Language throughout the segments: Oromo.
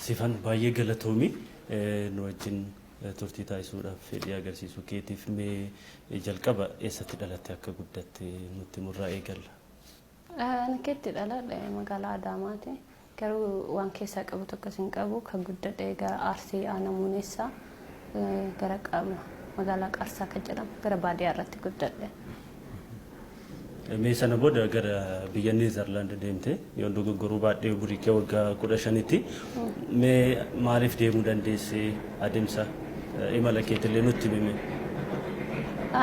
Siifaan baay'ee galatoomii nu wajjin turtii taasisuudhaaf fedhii agarsiisuu keetiif mee jalqaba eessatti dhalatte akka guddatte nutti murraa eegalla. Ani keetti dhaladhe magaalaa Adaamaati. Garuu waan keessaa qabu tokko sin qabu kan guddadhe gara Arsii Aanamuuneessaa gara magaalaa Qarsaa kan jedhamu gara baadiyyaa irratti guddadhe. Mee sana booda gara biyya Neezerlaand deemte yoon dogoggoruu baadhee umurii kee waggaa 15tti mee maaliif deemuu dandeesse adeemsa imala keetillee nutti himi.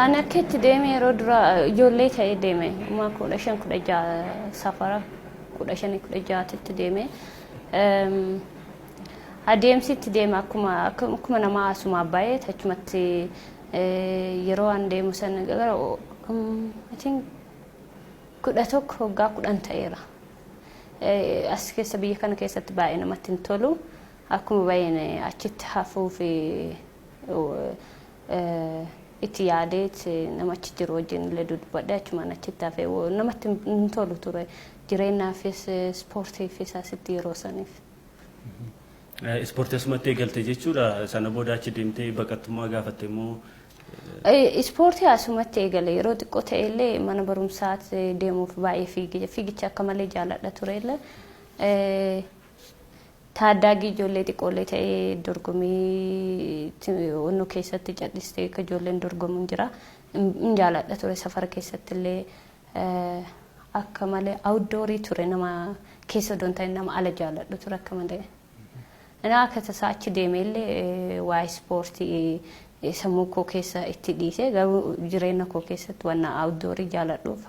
Ani akkeetti deeme yeroo dura ijoollee ta'ee deeme 15 safara 15 deeme adeemsitti deeme akkuma nama asuma baay'ee achumatti yeroo an deemu sana gara I think kuda tokko waggaa 10 ta'eera. As keessa biyya kana keessatti baay'ee namatti hin tolu akkuma baay'een achitti hafuu fi itti yaadeet namachi jiru wajjin illee dubbadhe achumaan achitti hafee namatti hin tolu ture jireenyaafis ispoortiifis asitti yeroo saniif. Ispoortii asumatti eegalte jechuudha sana booda achi deemtee baqattummaa gaafatte immoo. Ispoortii asumatti eegale yeroo xiqqoo ta'ellee mana barumsaatti deemuuf baay'ee fiigicha akka malee jaalladha tureellee taaddaagii ijoollee xiqqoollee ta'ee dorgomii onnoo keessatti cadhistee akka ijoolleen dorgomuun jira hin jaalladha ture safara keessatti illee akka malee outdoorii ture nama keessa doon ta'e nama ala jaalladhu ture akka malee. Ana akka tasaa achi deemeellee waa ispoortii sammuu koo keessa itti dhiise garuu jireenya koo keessatti waan outdoorii jaalladhuuf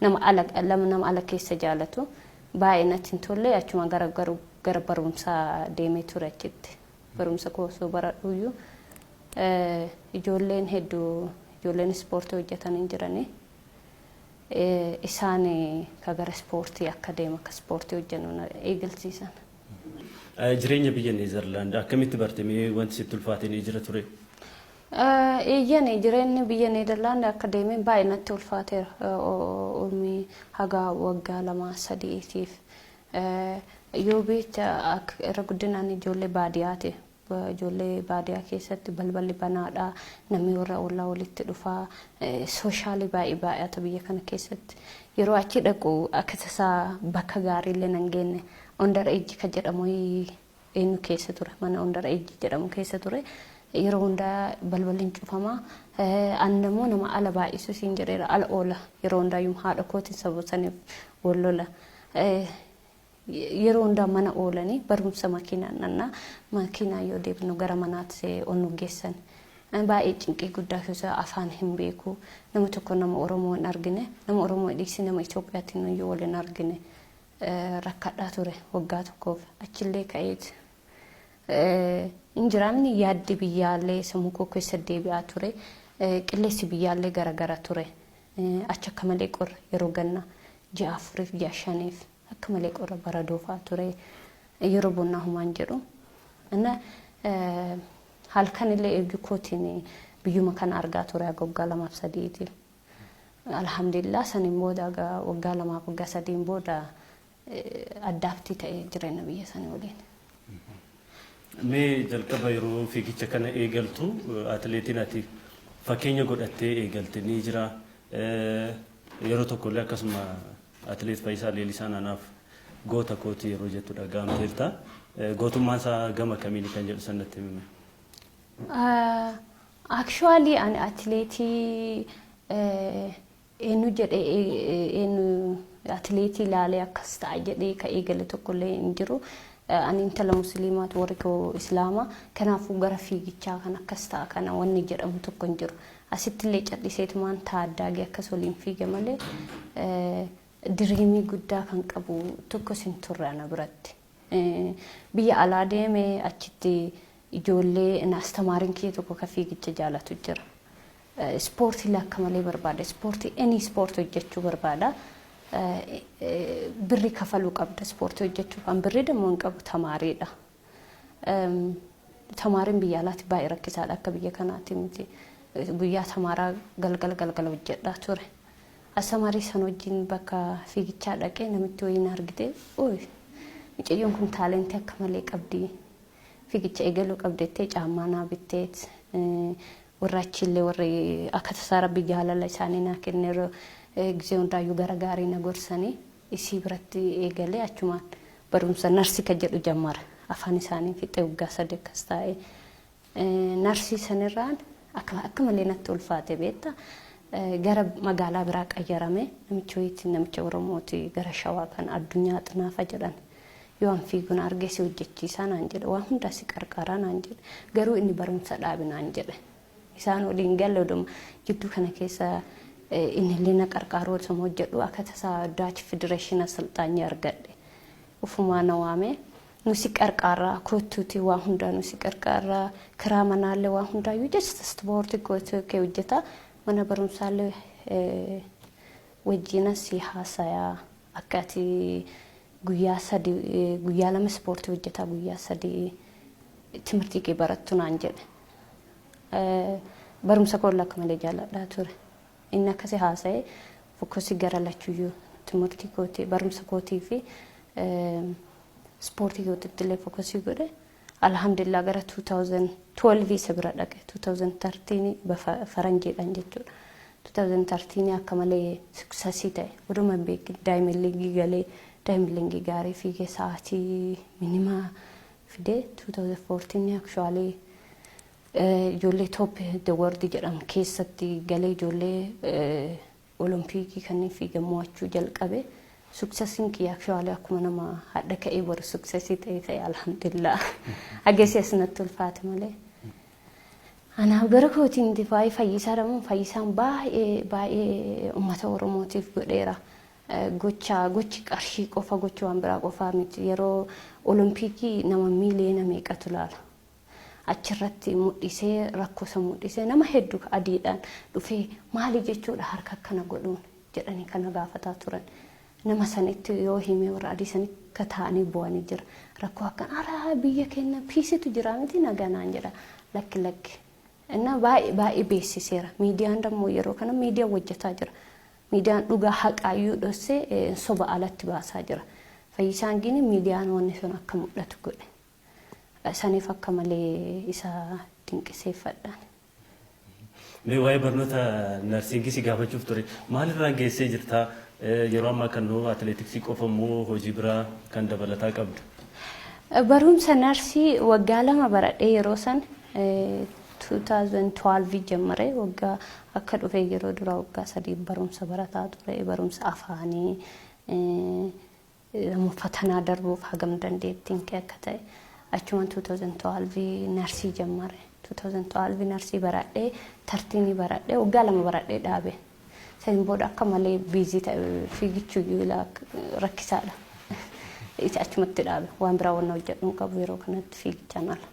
nama ala keessa jaallatu baay'ee natti hin tolle achuma gara barumsaa deemee ture achitti barumsa koo osoo baradhuyyuu ijoolleen ispoortii hojjetan hin jirani isaan ka gara ispoortii akka deema akka ispoortii hojjennu eegalsiisan. Jireenya biyya Neezerlaand akkamitti bartee wanti sitti ulfaatee jira ture? Jireenyi biyya Neezerlaand akka deeme baay'ee natti ulfaateera umrii haga waggaa 2-3tiif yoo beekta irra guddinaan ijoollee baadiyyaati. Ijoollee baadiyyaa keessatti balballi banaadha namni warra ollaa walitti dhufaa sooshaali baay'ata biyya kana keessatti yeroo achi dhaqu akka tasaa bakka gaariillee nan geenne under age ka jedhamu eenyu keessa ture mana under age jedhamu keessa ture. Yeroo hundaa balballiin cufamaa annamoo nama ala baay'isu siin jedheera ala oola yeroo hundaayyuu haadha kootiin sabootaniif wallola yeroo hundaa mana oolanii barumsa makiinaa yoo deebinu gara manaatti onnu geessan baay'ee cinqii guddaa keessa afaan hin beeku nama tokko nama Oromoo hin argine nama Oromoo dhiisi nama Itoophiyaatiin yoo waliin argine rakkadhaa ture waggaa tokkoof achillee ka'eeti. Injiraanni yaaddi biyyaallee sammuu koo keessa deebi'aa ture qilleensi biyyaallee garagara ture achi akka malee qorra yeroo ganna 6-4 6-5 akka malee qorra baradoofaa ture yeroo bonnaa humaan jedhu halkan illee eegdu kootiin biyyuma kana argaa ture waggaa 2-3tiif alhamdulillah saniin booda waggaa 2-3 booda addaaftii ta'ee jireenya biyya sanii waliin. Mee jalqaba yeroo fiigicha kana eegaltu atleetiin ati fakkeenya godhattee eegalte ni jira yeroo tokkollee akkasuma atleet Fayyisaa Leellisaa naanaaf goota kooti yeroo jettu dhaga'amteelta gootummaan isaa gama kamiin kan jedhu sanatti himame. Actually an atleetii eenyu jedhee atleetii ilaalee akkas ta'a jedhee ka eegale tokkollee hin jiru. Ani intala musliimaat warri koo islaamaa kanaafuu gara fiigichaa kan akkas ta'a kana wanni jedhamu tokko hin jiru. Asitti illee cadhiseetumaan taaddaagee akkas waliin fiige malee diriimii guddaa kan qabu tokko sin turre ana biratti. Biyya alaa deemee achitti ijoollee astamaariin kiyya tokko ka fiigicha jaalatu jira. Ispoortii akka malee barbaada. Ispoortii ispoortii hojjechuu barbaada. Birri kafaluu qabda ispoortii hojjechuuf an birri deemuun qabu tamaariidha. Tamaariin biyya alaatti baay'ee rakkisaadha akka biyya kanaatti miti guyyaa tamaaraa galgal hojjedhaa ture. Asamarii san wajjin bakka fiigichaa dhaqee namitti wayiin argite mucayyoon kun taalentii akka malee qabdi fiigicha eegaluu qabdettee caammaa naa bitteet warra achillee warri akka tasaa rabbi jaalala isaanii naa kenneeroo gisee hundaayyuu gara gaarii na gorsanii isii biratti eegalee achumaan barumsa narsii kan jedhu jammara afaan isaanii fixee waggaa 3 akkas taa'e narsii sanirraan akka malee natti ulfaate beektaa gara magaalaa biraa qayyarame namicha Oromooti gara Shawaa kan addunyaa xinaafa jedhan yoo an fiiguun argee si hojjechiisaa naan jedhe waan hundaa si qarqaraa naan jedhe garuu inni barumsa dhaabi naan jedhe isaan waliin galle oduma jidduu kana keessa inni illee na qarqaaruu osoo hojjedhu akka tasaa Dutch Federation asalxaanii argadhe ufumaa na waame nusi qarqaarraa kootuuti waan hundaa nusi qarqaarraa kiraa manaallee waan hundaayyuu jecha ispoortii kootuu kee hojjeta mana barumsaallee wajjina si haasayaa akkati guyyaa lama ispoortii hojjeta guyyaa 3 timirtii kee barattu naan jedhe barumsa koolla akka malee jaalladhaa ture inni akkasi haasa'e fokkosii gara lachuyyuu timirtii kootii barumsa kootii fi ispoortii kootitti illee fokkosii godhe alhamdulillah gara 2012 isa bira dhaqe 2013 faranjiidhaan jechuudha 2013 akka malee suksesii ta'e oduma beeki daa'imman liigii galee daa'imman liigii gaarii fiigee sa'aatii minimaa fidee 2014 actually ijoollee top the world jedhamu keessatti galee ijoollee olompikii kanneen fiigan mo'achuu jalqabe successin ki actually akkuma nama hadda ka'ee boru succesii ta'e alhamdulillah ageessi asnatti ulfaate malee ana gara kootiin difaay fayyisaa dhamuun fayyisaan baay'ee uummata Oromootiif godheera gochi qarshii qofa gochi waan biraa qofaa miti yeroo olompikii nama miiliyoona meeqatu laala achirratti mudhisee rakkoosa mudhisee nama hedduu adiidhaan dhufee maali jechuudha harka kana godhuun jedhanii kana gaafataa turan nama sanitti yoo hime warra adii sanitti kataanii bu'anii jira rakkoo akkan ara biyya keenya piisitu jira miti naganaan jedha lakki እና baay'ee beeksiseera miidiyaan dammoo yeroo kana miidiyaa hojjetaa jira miidiyaan dhugaa haqaayyuu dhossee soba alatti baasaa jira fayyisaan gini miidiyaan wanni sun akka mul'atu godhe saniif akka malee isa dinqiseeffadhaan mee waa'ee barnoota narsiingii si gaafachuuf ture maalirraan geessee jirta yeroo ammaa kan noo atleetiksii qofa immoo hojii biraa kan dabalataa qabdu barumsa narsii waggaa 2 baradhee yeroo san 2012 jammare waggaa akka dhufee yeroo dura waggaa 3 barumsa barataa ture barumsa afaanii fatanaa darbuuf hagam dandeettiin akka ta'e achumaan 2012 narsii jammare 2012 narsii baradhee tartiinii baradhee waggaa 2 baradhee dhaabe sen booda akka malee biizii fiigichuu yoo rakkisaadha isa achumatti dhaabe waan biraa wanna hojjedhuun qabu yeroo kanatti fiigichaan ala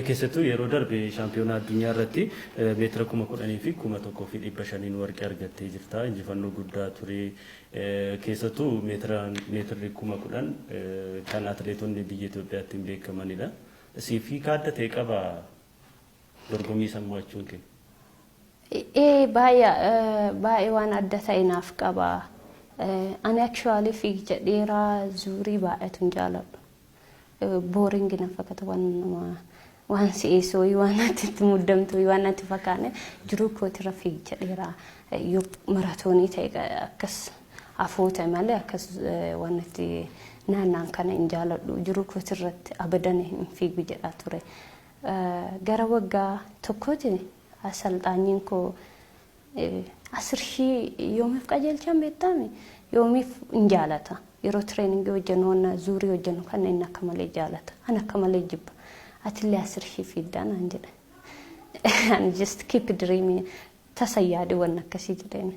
keessattuu yeroo darbe shaampiyoonaa addunyaa irratti meetira 10,000 fi 1,500 warqee argattee jirta injifannoo guddaa ture keessattuu meetirri 10,000 kan atleetonni biyya Itoophiyaatti beekamanidha siifi kaadda ta'e qaba dorgommii sammuu achuun kee baay'ee waan adda ta'e naaf qaba ani actually fiigicha dheeraa zuurii baay'eetu jaaladhu boring na fakkaata waan si'eessoo waan ati muddamtu waan ati fakkaane jiruu kootira fiigicha dheeraa yoo maratoonii ta'e akkas afoota malee akkas waan ati naannaan kana hin jaaladhu jiruu kootirratti abadan hin fiigu jedhaa ture gara waggaa tokkooti asalxaanyiin koo 10,000 yoomiif qajeelchaan beektame yoomiif hin jaalata yeroo training hojjennu zuurii hojjennu kan inni akka malee jaalata an akka malee jibba atlee 10,000 fiddaan an jedhe and just keep dreaming tasayyaade waan akkasii jedheen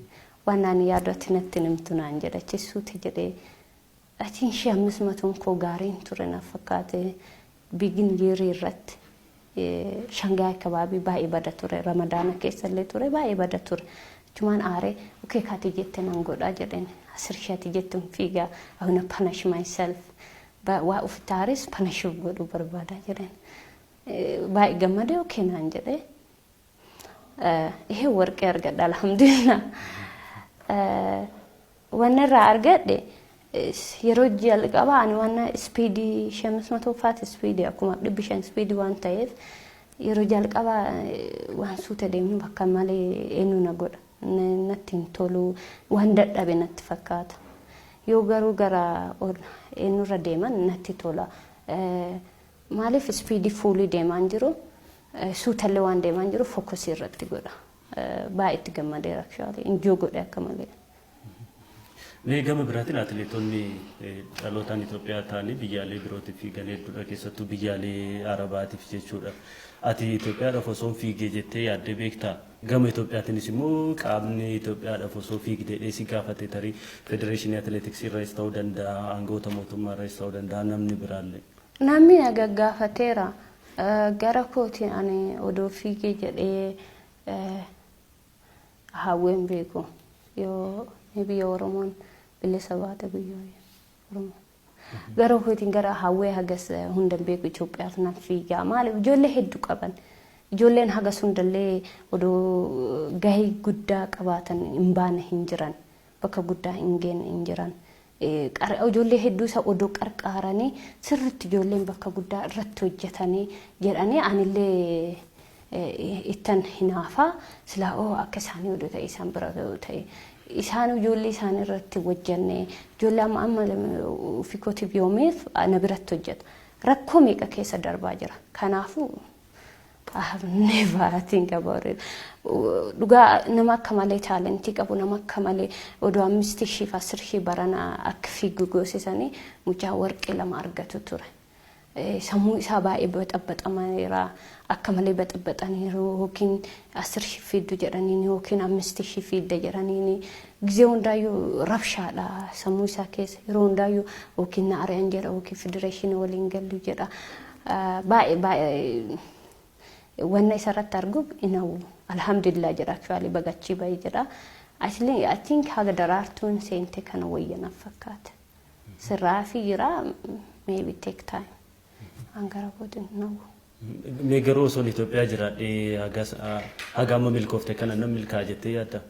waan ani yaadoti natti nimtu naan jedhe chisuuti jedhe atiin 500 koo gaariin ture na fakkaate bigin year irratti shangaay kabaabii baay'ee bada ture ramadaana keessa illee ture baay'ee bada ture chumaan aare okay kaati jette nan godha jedheen 10,000 jettum fiiga I wanna punish myself waa uftaaris punish godhu barbaada jedheen baay'ee gammadee okay naan jedhe ihe warqee argadha alhamdulillah wanarraa argadhe yeroo jalqaba ani waan speedii 500 faati speedii akkuma 500 speedii waan ta'eef yeroo jalqaba waan suuta deemnu bakka malee eenyu na godha natti hin tolu waan dadhabe natti fakkaata yoo garuu gara eenyurra deeman natti tola maaliif speedii fuulii deemaan jiru suutallee waan deemaan jiru fokusii irratti godha baay'ee gammadeera actually injoo godhe akka malee. Mee gama biraatiin atileetonni dhalootaan Itoophiyaa ta'anii biyyaalee birootiif fiigan hedduudha keessattuu biyyaalee Arabaatiif jechuudha. Ati Itoophiyaadhaaf osoo fiigee jettee yaaddee beektaa? Gama Itoophiyaatiinis immoo qaamni Itoophiyaadhaaf osoo fiigdee dheesii gaafate tarii federeeshinii atileetiksii irraas ta'uu danda'a, aangawoota mootummaa irraas ta'uu danda'a namni biraallee. Namni na gaggaafateera gara kootiin ani odoo fiigee jedhee hawween beeku yoo biyya Oromoon bilisa baate biyya Oromoo. Gara kootiin gara hawwee hagas hundan beeku Itoophiyaaf nan fiigaa maaliif ijoollee hedduu qaban. Ijoolleen hagas hundallee odoo gahee guddaa qabaatan hin baane hin jiran bakka guddaa hin geenne hin jiran. Ijoollee hedduu isa odoo qarqaaranii sirriitti ijoolleen bakka guddaa irratti hojjetanii jedhanii anillee ittan hinaafa sila akka isaanii odoo ta'e isaan bira ta'e isaan ijoollee isaan irratti hojjenne ijoollee amma fikootiif yoomeef na biratti hojjeta rakkoo meeqa keessa darbaa jira kanaafuu I have never think about it. Duga nama akka malee talentii qabu nama akka malee odoo 5,000 10,000 barana akka fiigu goosisanii mucaa warqee lama argatu ture. Sammuu isaa baay'ee baxabaxameera akka malee baxabaxaniiru yookiin 10,000 fiiddu jedhanii yookiin 5,000 fiidda jedhanii gizee hundaayyuu rabshaadha sammuu isaa keessa yeroo hundaayyuu yookiin na ari'an jedha yookiin federeeshinii waliin gallu jedha baay'ee wanna isarratti argu inawu alhamdulillah jira actually bagachi bay jira I think haga darartun seente kana wayna fakkaata siraafi jira maybe take time angara godin no me garo son Ethiopia jira haga ma milkoofte kana nam milkaa jette yaada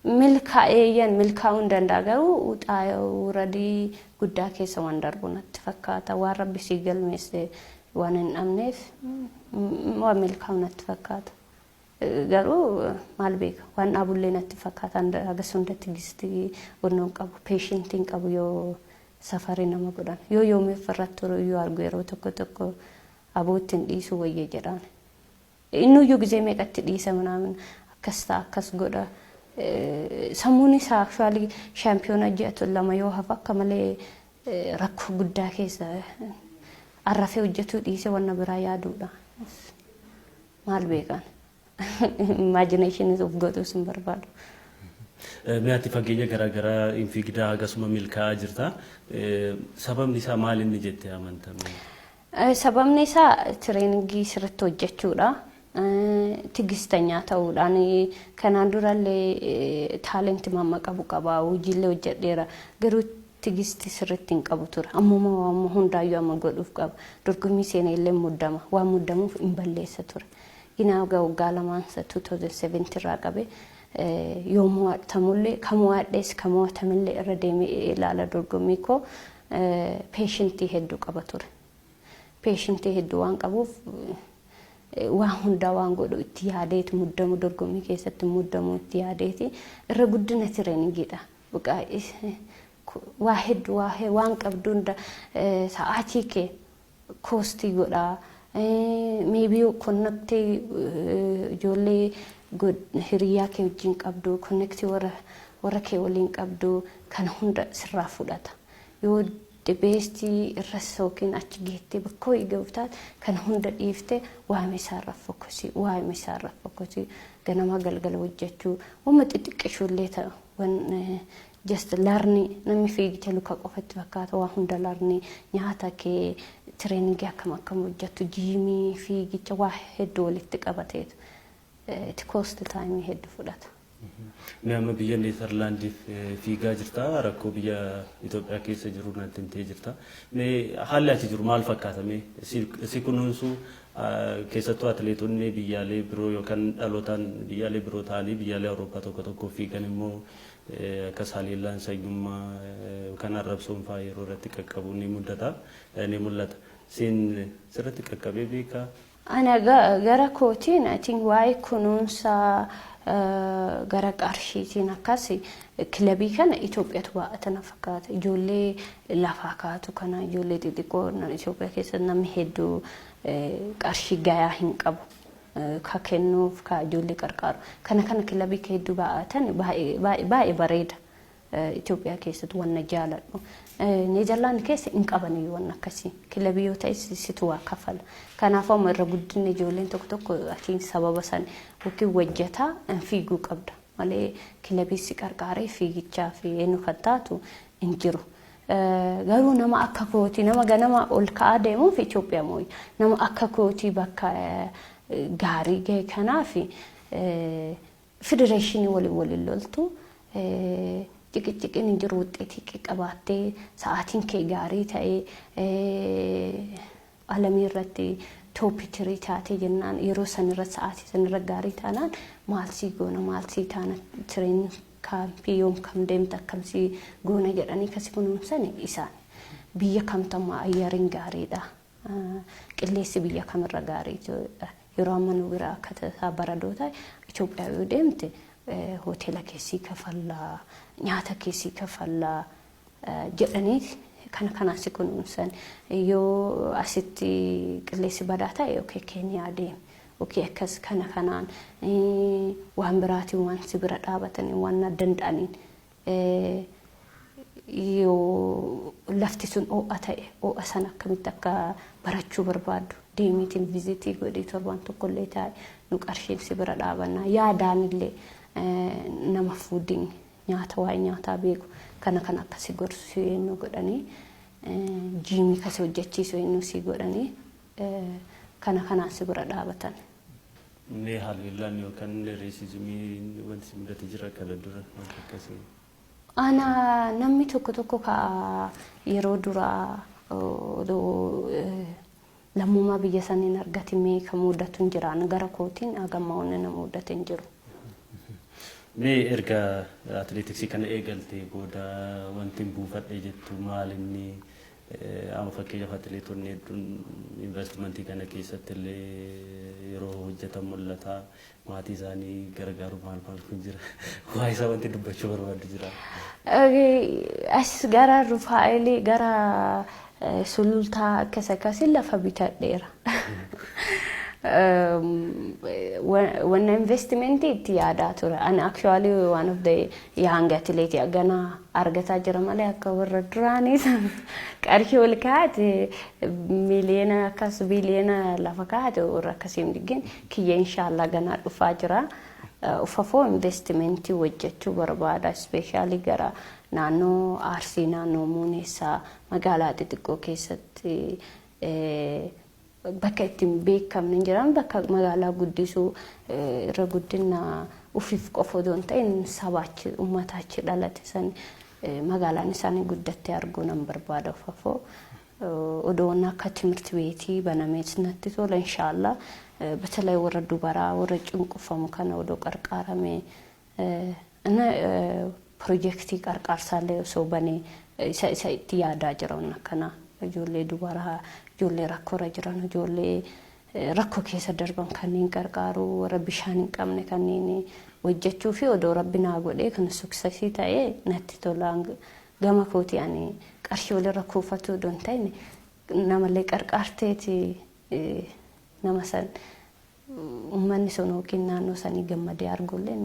milkaa'een milkaa'uun danda'u utaayoo radii guddaa keessa waan darbunatti fakkaata waan rabbi si galmeesse waan hin dhabneef waan milkaa'uun natti fakkaata garuu maal beeka waan dhaabullee natti fakkaata hagas hundatti gistii wannoon qabu patientiin qabu yoo safarii nama godhan yoo yoomeef irratti yoo argu yeroo tokko tokko aboottiin dhiisuu wayyee jedhaan innuyyuu gizee meeqatti dhiisa manaamin akkas godha sammuun isaa actually champion ajjeetu lama yoo hafa akka malee rakkoo guddaa keessa arrafee hojjetu dhiise wanna biraa yaaduudha maal beekan imagination is of godhu sin barbaadu Meati fageenya garaagaraa infiigdaa hagasuma milkaa'aa jirta sababni isaa maal inni jettee amantame sababni isaa treeningii sirriitti hojjechuudha tigistanya ta'uudhaan kanaan durallee taalenti mamma qabu qaba hojiilee hojjedheera garuu tigisti sirriitti hin qabu ture ammuma waan hundaayyuu amma godhuuf qaba dorgommii seenaa illee muddama waan muddamuuf hin balleessa ture ginaa waggaa lamaansa 2007 irraa qabe yoomuu tamullee kamuu addees kamuu tamillee irra deemee ilaala dorgommii koo patientii hedduu qaba ture patientii hedduu waan qabuuf waan hundaa waan godhu itti yaadeetu muddamu dorgommii keessatti muddamu itti yaadeeti irra guddina tireeningiidha buqaa waa hedduu waan qabdu hunda sa'aatii kee koostii godha maybe connectii ijoollee hiriyaa kee wajjin qabdu connectii warra kee waliin qabdu kan hunda sirraa fudhata yoo debesti irrasokin achi geette bakko igawtaat kan hunda dhiifte waa misaarra fokusi ganama galgala hojjechuu wama xixiqqishuullee ta'u wan just learning namni fiigite luka qofatti fakkaata waa hunda learning nyaata kee training akkam hojjetu jiimii fiigicha waa hedduu walitti qabateetu it cost time hedduu fudhata Nama biyya Neezerlaandiif fiigaa jirta rakkoo biyya Itoophiyaa keessa jiru natti himtee jirta haalli ati jiru maal fakkaatame si kunuunsu keessattuu atileetonni biyyaalee biroo yookaan dhalootaan biyyaalee biroo ta'anii biyyaalee Awurooppaa tokko fiigan immoo كساليلان سيجمع كان الرب سوم فايرو رتك كابوني مدتا نملت سين سرتك كبيبيكا أنا جرا كوتين I think واي كنونسا جرا أرشيتين كاسي كلبي كان إثيوبيا تبع تنافكات جولي لافكات وكان جولي تديكون إثيوبيا كيسنا مهدو أرشي جايا هنكب كأنه كجولي كركار كان كلبي كيدو بقى تاني باي بريد إثيوبيا كيست وانا جالر نيجرلاند كيس إنكابني وانا كسي كلبي يوتايس ستوا كفل كان فهم الرجود نجولين توك أكين سبب سن وكي وجهتها فيجو قبض مالي كلبي سكركاري فيجي في إنه خطاتو إنجرو غارو نما أكاكوتي نما غنما أولكادة مو في إثيوبيا موي نما أكاكوتي بكا غاري جاي كنافي فيدريشني ولي لولتو تيك نجرو تيك أباتي ساعتين كي غاري تاي علميرتي توبي تري تاتي جنان يرو سنرة ساعتي سنرة غاري تانان مالسي غونا مالسي تانا ترين كام بيوم كم ديم تكم سي غونا جراني كسي كونو سنة إسان بيا كم تما أيارين غاري دا كليسي بيا كم الرغاري يرو أمانو غرا كتا بردو تاي إثيوبيا يوديمتي هوتيلا كيسي كفلا نياتا كيسي كفلا جراني كان سيكون إنسان يو أسيتي كليسي بداتا يوكي كينيا ديم وكي أكس كانان وهم براتي وان سبرت آبتني وانا دندانين يو لفتسون أو أتاي أو أسانا كمتاكا براتشو بربادو ديميتين فيزيتي ودي تربان تقولي تاي نوك أرشين سبرت آبنا يا دان اللي نمفودين نياتا واي نياتا بيكو كان أكسي غرسو ينو قداني جيمي كسي وجاتشيسو ينو سي قداني كان سبرت آبتني ne halilan yo kan racismi wanti simdati jira kala dura makasi ana namni tokko ka yero dura do lamuma biyya sanin argatime kamudatun jiran gara kootin agamawne namudaten jiru ne erga athletics kan egalte boda wanti buufadhe jettu maalinni amma fakkeenya atleetonni investmentii kana keessatti illee yeroo hojjetan mul'ata maatii isaanii gargaaru maal kun jira waa isa wanti dubbachuu barbaadu jira as gara rufaa'eli gara sulultaa akkasii lafa bitadheera when investment itti yaadaa ture and actually one of the young athletes agana argata jira malee akka warra duraanii qarshii ol kaa'ate miliyoona akkas biliyoona lafa kaa'ate warra akkasiin diggeen kiyya inshallah gana dhufaa jira ufafoo investmentii hojjechuu barbaada especially gara naannoo Arsii naannoo Muuneessaa magaalaa xixiqqoo keessatti bakka ittiin beekamne jiran bakka magaalaa guddisuu irra guddina ufiif qofa doon ta'in sabaachi ummatachi dhalate san magaalaan isaanii guddattee arguu nan barbaada ufafoo odoon akka timirti beetii banamees natti tola inshallah በተለይ ወረ ዱባራ ወረ ጭንቁፈሙ ከነ ወዶ ቀርቃራሜ እና ፕሮጀክቲ ቀርቃርሳለ ሰው በኔ ሳይት ያዳ ጅራውና ከና ጆሌ ዱባራ ጆሌ ራኮራ ጅራና ጆሌ ረኮ ከሰ ደርበን ከነን ቀርቃሩ ወረ ቢሻን ቀምነ ከነኒ ወጀቹ ፊ ወዶ ረብና ጎዴ ከነሱ ክሰሲ ታዬ ነቲ ቶላንግ ገማኮቲ ያኔ ቀርሺ ወለ ረኮ ፈቱ ዶንታይኔ ናመለ ቀርቃርቴቲ namasan ummanni sono kinnaanoo sanii gammadee argulleen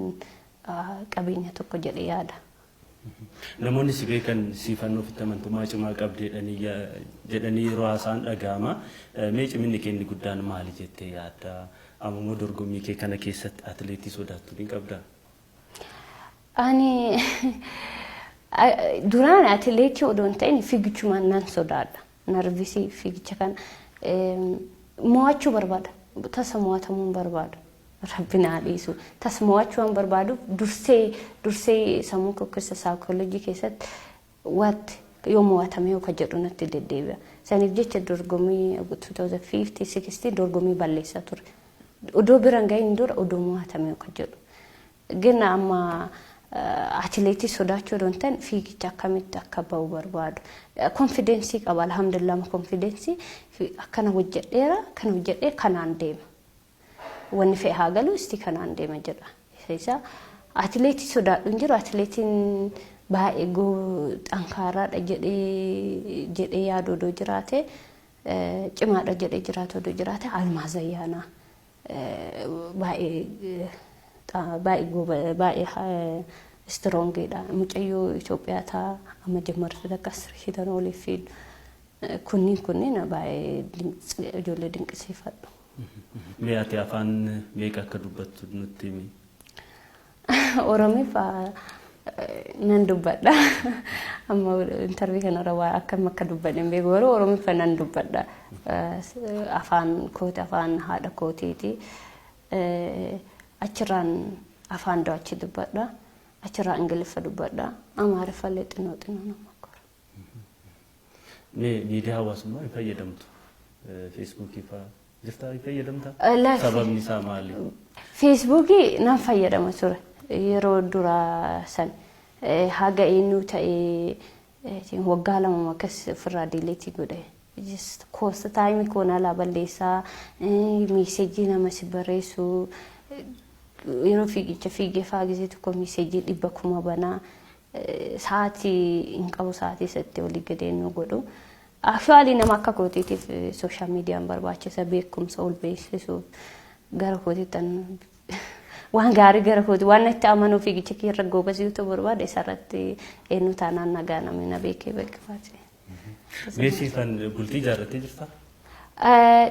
qabeenya tokko jedhee yaada. Namoonni si beekan siifannoo fi amantummaa cimaa qabdeedhanii jedhanii yeroo haasaan dhaga'ama. Mee ciminni keenni guddaan maali jettee yaadda? Ammoo dorgommii kee kana keessatti atleetii sodaattu ni qabdaa? Ani duraan atleetii odoon ta'in fiigichuma nan sodaadha. Narvisii fiigicha kan mo'achuu barbaada tasamo'atamuun barbaadu rabbina dhiisu tasamo'achuun barbaadu dursee sammuu keessa saayikooloojii keessatti wat yoo mo'atame yoo jedhu natti deddeebi'a saniif jecha dorgommii 2015-16 dorgommii balleessa ture odoo biraan gahin dura odoo mo'atame yoo jedhu gina amma atileetii sodaachuu doontan fiigicha akkamitti akka ba'u barbaadu. Konfidensii qaba alhamdulillah konfidensii akkana hojjedheera kana hojjedhee kanaan deema. Wanni fe'ee haa galu isti kanaan deema jedha. Isa atileetii sodaadhu hin jiru atileetiin baay'ee xankaaraadha jedhee yaadu odoo jiraate cimaadha jedhee jiraatu odoo jiraate Almaaz Ayyaanaa baay'ee strongidha. Mucayyoo Itoophiyaa taa amma jammartu akkas hitan oliif fiidu. Kunniin baay'ee ijoollee dinqisiifadhu. Mee ati afaan meeqa akka dubbattu nutti himi? Oromiifaa nan dubbadha. Amma interview kanarra waa akkam akka dubbanne hin beeku garuu Oromiifaa nan dubbadha. Afaan kooti afaan haadha kootiiti. Achirraan afaan daachi dubbadha. Achirraa Ingiliffa dubbadha. Amaariffa illee xinnoo nama qora. Mee miidiyaa hawaasummaa hin fayyadamtu? Feesbuukii fa'aa jirtaa hin fayyadamtaa? Sababni isaa maali? Feesbuukii nan fayyadama ture. Yeroo dura san haga eenyu ta'ee waggaa lama akkas ofirraa diileetii godhe. Koosta taayimii koona alaa balleessaa meesejii nama si barreessu yeroo fiigicha fiigee fa'aa gisee tokko meesejii 100,000 banaa sa'aatii hin qabu sa'aatii 7 olii gadi eenyu godhu. Actually nama akka kootiitiif social meediyaan barbaachisa beekumsa ol beeksisuuf gara kootiitan waan gaarii gara kooti waan itti amanuu fiigicha keerra goobasii ta'uu barbaade isarratti eenyu taanaan nagaa namni na beekee beekifaati. Siifaan bultii jaarrattee jirtaa?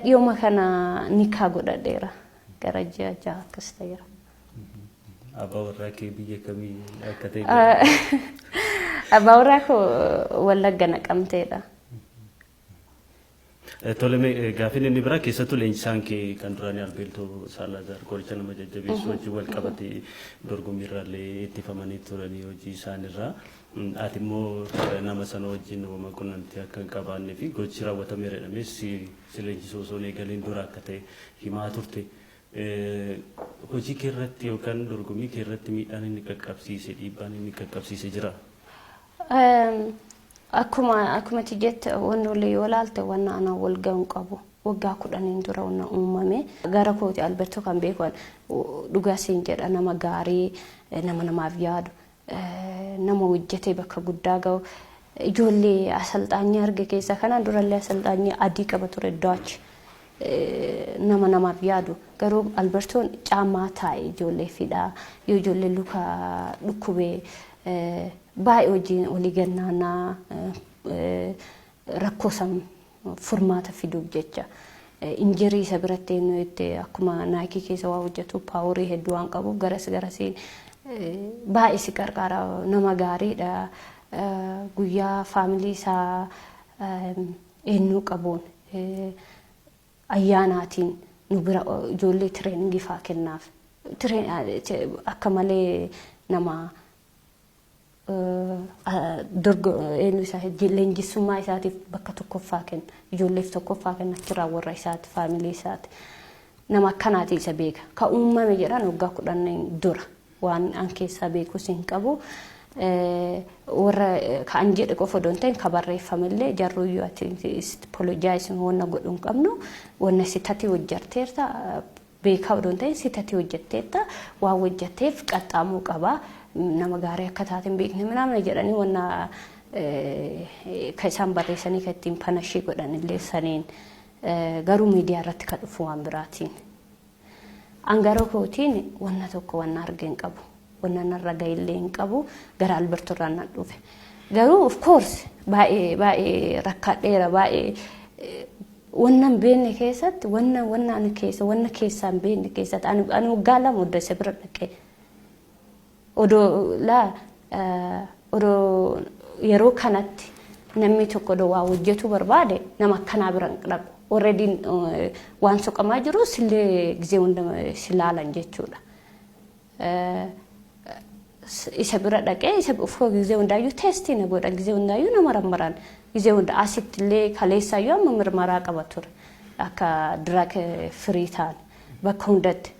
Dhiyooma kana nikaa godhadheera gara ji'a akkas ta'eera. Abbaa warraa kee biyya kamii akka ta'e? Abbaa warraa koo Wallagga Naqamteedha. Toleme gaafin inni biraa keessattuu leenjisaan kee kan duraanii Albeeltoo Saalaazar qoricha nama jajjabeessu hojii wal qabatee dorgommiirraallee ittifamanii turanii hojii isaanirraa. Ati immoo nama sana wajjin uumama qunnamtii akka hin qabaannee fi gochi raawwatameera jedhames si leenjisoo osoo eegaliin dura akka ta'e himaa turte. Hojii kee irratti yookaan dorgommii kee irratti miidhaan inni qaqqabsiise dhiibbaan inni qaqqabsiise jira? Akkuma jette wannoollee yoo laalte waan ana wal ga'uun qabu waggaa 10 dura wanna uumame gara kooti Alberto kan beekan dhugaa siin jedha nama gaarii namaaf yaadu nama hojjetee bakka guddaa ga'u ijoollee asalxaanyii arge keessa kanaan durallee asalxaanyii adii qaba ture Dutch namaaf yaadu garuu Albertoon caamaa taa'e ijoollee fidhaa yoo ijoollee luka dhukkubee baay'ee hojiin olii gannaanaa rakkoo san furmaata fiduuf jecha injirii isa biratti eenyu itti akkuma naayikii keessa waa hojjetu paaworii hedduu waan qabuuf garasiin baay'ee si qarqara nama gaariidha guyyaa faamilii isaa eenyu qabuun ayyaanaatiin nu bira ijoollee tireeningii fa'aa kennaaf akka malee nama eenyu isaa leenjisummaa isaatiif bakka tokkoffaa kenna ijoolleef tokkoffaa kenna achirraa warra isaati faamilii isaati nama akkanaati isa beeka ka uumame jedhan waggaa 10 dura waan an keessaa beekus hin qabu warra kan jedhe qofa doonteen ka barreeffamillee jarruyyuu ati apologize wanna godhuun qabnu wanna sitati hojjetteerta beekaa doonteen sitati hojjetteerta waa hojjetteef qaxxaamuu qaba nama gaarii akka taateen beekne namni jedhanii wanna ka isaan barreessanii ka ittiin panashii godhanillee saniin garuu miidiyaa irratti ka dhufu waan biraatiin. Angara kootiin wanna tokko wanna argee hin qabu wanna narra ga'illee hin qabu gara Alberto irraan nan dhufe. Garuu of course baay'ee rakkadheera baay'ee wanna hin beekne keessatti wanna ani keessa wanna keessaa hin beekne keessatti ani waggaa lama odda isa bira dhaqee. Odoo yeroo kanatti namni tokko waa hojjetu barbaade nama akkanaa bira dhaqu already waan soqamaa jiru sillee gizee hunda silaalan jechuudha. Isa bira dhaqee isa ufoo gizee hundaayyuu teestii na godhan gizee hundaayyuu nama rammaran gizee hunda asittillee kaleessaayyuu amma mirmaraa qaba ture akka drug free ta'an bakka hundatti.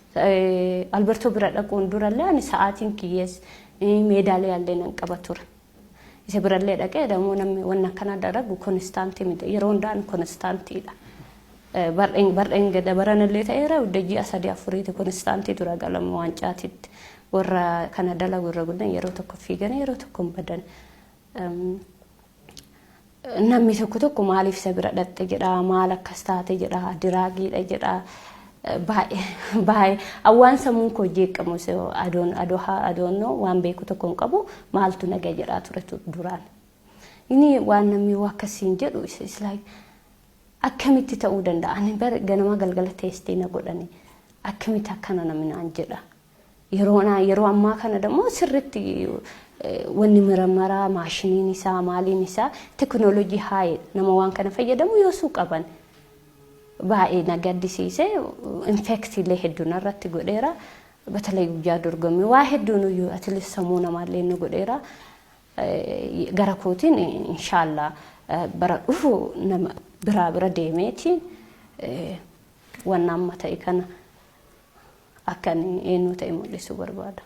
Alberto bira dhaquun durallee ani sa'aatiin kiyyees meedaaliyaa illee nan qaba ture. Isa birallee dhaqee dammoo namni wanna kana dalagu konstaantii miti yeroo hundaan konstaantiidha. Bar'een gada baranillee ta'eera hojii asadii afuriiti konstaantii dura galamu waancaatitti warra kana dalagu irra guddan yeroo tokko fiigan yeroo tokko badan. Namni tokko maaliif isa bira dhatte jedha maal akkas taate jedha diraagiidha jedha. Baay'ee awwaan sammuun koo jeeqamu adoon waan beeku tokko hin qabu maaltu nagaa jedhaa ture duraan. Inni waan namni akkasiin jedhu is like akkamitti ta'uu danda'a ani ganama galgala teestii na godhani akkamitti akkana namni naan jedha. Yeroo ammaa kana dammoo sirriitti wanni miramaraa maashiniin isaa maaliin isaa teknoolojii haayee nama waan kana fayyadamu yoosuu qaban. Baay'ee nagaddisiise infektiilee hedduun irratti godheera batalee guyyaa dorgommii waa hedduun iyyuu Atlet sammuu namaallee nu godheera gara kootiin inshaallah bara dhufu nama bira deemeetiin waan amma ta'e kana akkan eenyu ta'e mul'isu barbaada.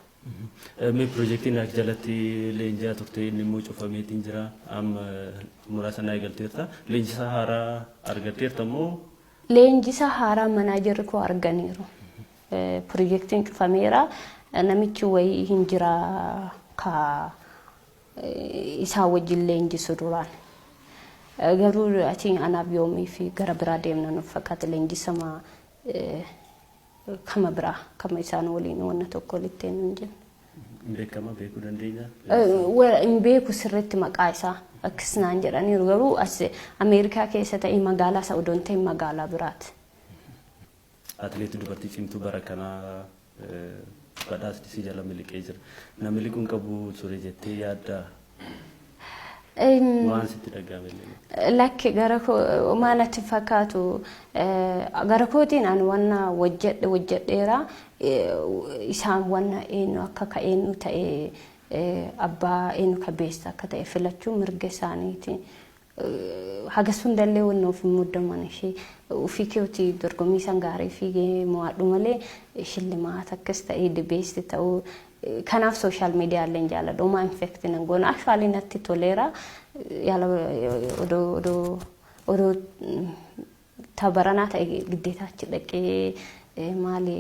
Mee piroojeektiin akka jalatti leenjaa turte inni immoo cufameetiin jira amma muraasa naa eegalteerta leenjisaa haaraa argatteerta moo leenjisa haaraa manaajarri koo arganiiru. Piroojeektiin cufameera namichi wayii hin jira ka isaa wajjin leenjisu duraan. Garuu ati anaaf yoomii fi gara biraa deemna nuuf fakkaata leenjisama kama biraa kama isaan waliin wanna tokko walitti hin jennu. Beekama beekuu dandeenya? Hin beeku sirriitti maqaa isaa. Akkasnaan jedhaniiru garuu as Ameerikaa keessa ta'e magaalaa Saa'udoon ta'e magaalaa biraati. Atlet dubartii cimtuu bara kanaa badhaasni si jala miliqee jira. Na miliquun qabu ture jettee yaadda waan sitti dhagahame? Lakki gara koo maalatti fakkaatu gara kootiin ani wanna wajjedheera isaan wanna eenyu akka ka'eenyu ta'e abbaa eenyu kabeessa akka ta'e filachuun mirga isaaniiti. Haga sundallee wanna ofii muddaman ishee ofii keetii dorgommii san gaarii fiigee mo'adhu malee shillimaata akkas ta'e dibeesti ta'uu kanaaf sooshaal miidiyaaleen jaalladha. Uumaa infektiin hin goone ashwaalii natti toleera yaala odoo tabaranaa ta'e giddeetaa achi dhaqee maali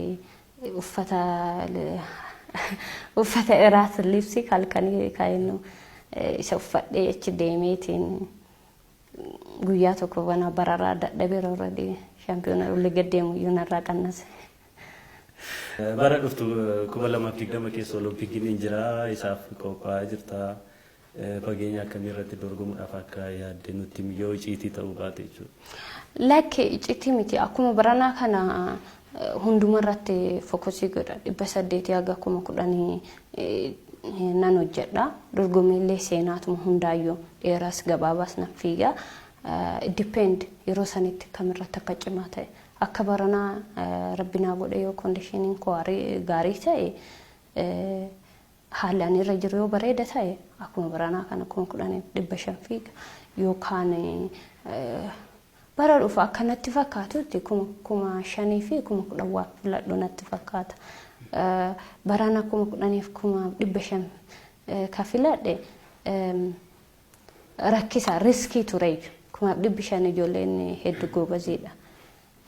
uffata irraas libsi halkanii kaayinnu isa uffadhee achi deemeetiin guyyaa tokko wana bararaa dadhabeera already shaampiyoona ullee gaddeemu iyyuu narraa qannase. Bara dhuftu 2020 keessa Oloompikiin hin jira isaaf qophaa'aa jirta fageenya akkamii irratti dorgomuudhaaf akka yaadde nutti yoo iciitii ta'uu baate jechuudha. Lakki iciitii miti akkuma baranaa kana hunduma irratti fokusii godha 800 haga 10,000 nan hojjedha dorgommiilee seenaatuma hundaayyuu dheeraas gabaabaas nan fiiga depend yeroo sanitti kamirratti akka cimaa ta'e akka baranaa rabbinaa godhe yoo kondiishiniin koo gaarii ta'e haalaan irra jiru yoo bareeda ta'e akkuma baranaa kana 10,500 fiiga yookaan bara dhufu akkanatti fakkaatutti 5,000 fi 10,000 filadhu natti fakkaata. Barana 10,500 ka filadhe rakkisa riskii ture 500 ijoolleen hedduu goobaziidha.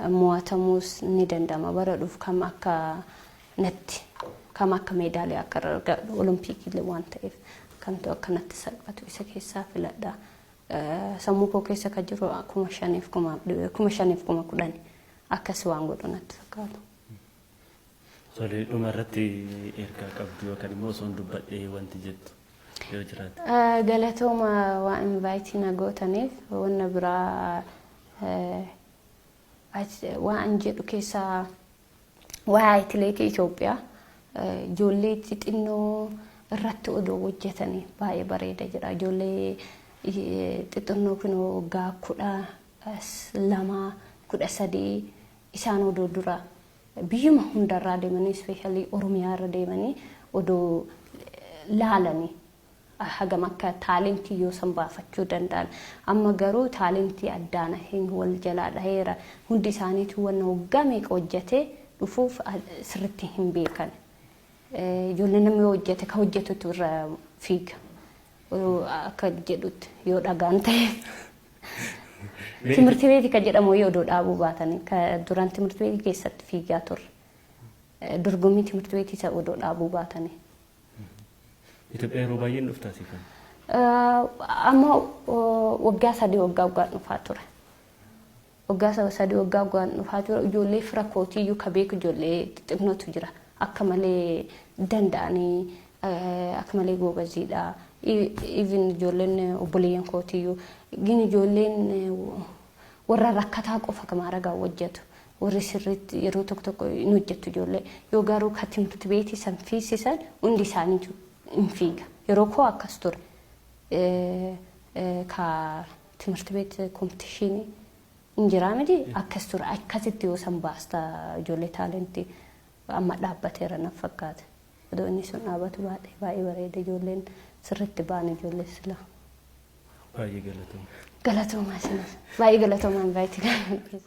Mo'atamuus ni danda'ama bara dhufu kam akka meedaaliyaa akka argadhu Oloompiikii waan ta'eef kamtu akkanatti salphatu isa keessaa filadha. Sammuu koo keessa ka jiru 5,010 akkas waan godhu natti fakkaatu. Solee dhumarratti ergaa qabdu yookaan immoo osoo dubbadhee wanti jettu yoo jiraate. Galatooma waan invaayitii na gootaniif wanna biraa waan jedhu keessaa waa atileetii Itoophiyaa ijoollee xixinnoo irratti odoo hojjetanii baay'ee bareeda jira. Ijoollee xixinnoo kun waggaa 12, 13 isaan odoo dura biyyuma hundarraa deemanii especially Oromiyaa irra deemanii odoo laalanii hagam akka taalentii yoo san baafachuu danda'an amma garuu taalentii addaana hin wal jalaa dhaheera hundi isaaniitu wanna waggaa meeqa hojjetee dhufuuf sirriitti hin beekan. ijoollee namni hojjete ka hojjetutu irra fiiga akka jedhutti yoo dhagaan ta'e timirti beeti ka jedhamu yoo dhaabuu baatanii ka duraan timirti beeti keessatti fiigaa turre dorgommii timirti beeti isa odoo dhaabuu baatanii. Itoophiyaa yeroo baay'ee dhuftaa Siifaan? Amma waggaa sadii waggaa dhufaa ture. Waggaa sadii waggaa dhufaa ture ijoollee fira kootiyyuu ka beeku ijoollee xixiqqootu jira akka malee danda'anii akka malee goobaziidha. Even ijoolleen obboleeyyan kootiyyuu gini ijoolleen warra rakkataa qofa kamaaragaa hojjetu warri sirriitti yeroo tokko hin hojjettu ijoollee yoo garuu ka timirti beetii san fiisisan hundi isaaniitu hin fiiga yeroo koo akkas ture ka timirti beetii kompitiishinii hin jiraa miti akkas ture akkasitti yoo san baasta ijoollee taalentii amma dhaabbateera na fakkaate odoo inni sun dhaabbatu baay'ee bareeda ijoolleen sirriitti baan ijoollee sila. Baay'ee galatooma. Galatooma isinis baay'ee galatoomaan baay'ee